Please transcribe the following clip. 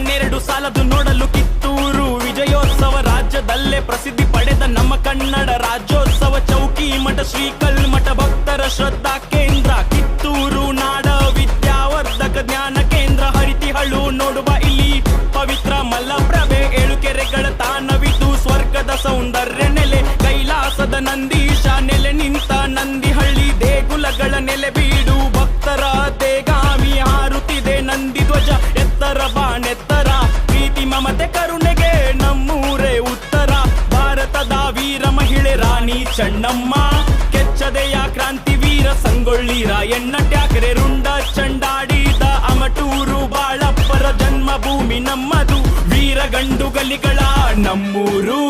ಕಣ್ಣೆರಡು ಸಾಲದು ನೋಡಲು ಕಿತ್ತೂರು ವಿಜಯೋತ್ಸವ, ರಾಜ್ಯದಲ್ಲೇ ಪ್ರಸಿದ್ಧಿ ಪಡೆದ ನಮ್ಮ ಕನ್ನಡ ರಾಜ್ಯೋತ್ಸವ, ಚೌಕಿ ಮಠ ಶ್ರೀ ಕಲ್ಮಠ ಭಕ್ತರ ಶ್ರದ್ಧಾ ಕೇಂದ್ರ, ಕಿತ್ತೂರು ನಾಡ ವಿದ್ಯಾವರ್ಧಕ ಜ್ಞಾನ ಕೇಂದ್ರ, ಹರಿತಿಹಳು ನೋಡುವ ಇಲ್ಲಿ ಪವಿತ್ರ ಮಲ್ಲಪ್ರಭೆ, 7 ಕೆರೆಗಳ ತಾಣವಿದ್ದು ಸ್ವರ್ಗದ ಸೌಂದರ್ಯ ನೆಲೆ, ಕೈಲಾಸದ ನಂದೀಶ ನೆಲೆ ನಿಂತ ನಂದಿಹಳ್ಳಿ, ದೇಗುಲಗಳ ನೆಲೆ ಬೀಡು ಭಕ್ತರ ದೇಗಾಮಿ, ಹಾರುತ್ತಿದೆ ನಂದಿ ಧ್ವಜ ಎತ್ತರ ಬಾನೆತ್ತರ, ಪ್ರೀತಿ ಮಮತೆ ಕರುಣೆಗೆ ನಮ್ಮೂರೇ ಉತ್ತರ, ಭಾರತದ ವೀರ ಮಹಿಳೆ ರಾಣಿ ಚೆನ್ನಮ್ಮ, ಕೆಚ್ಚದೆಯ ಕ್ರಾಂತಿ ವೀರ ಸಂಗೊಳ್ಳಿ ರಾಯಣ್ಣ, ಟ್ಯಾಕರೆ ರುಂಡ ಚಂಡಾಡಿದ ಅಮಟೂರು ಬಾಳಪ್ಪರ ಜನ್ಮಭೂಮಿ ನಮ್ಮದು, ವೀರ ಗಂಡುಗಲಿಗಳ ನಮ್ಮೂರು.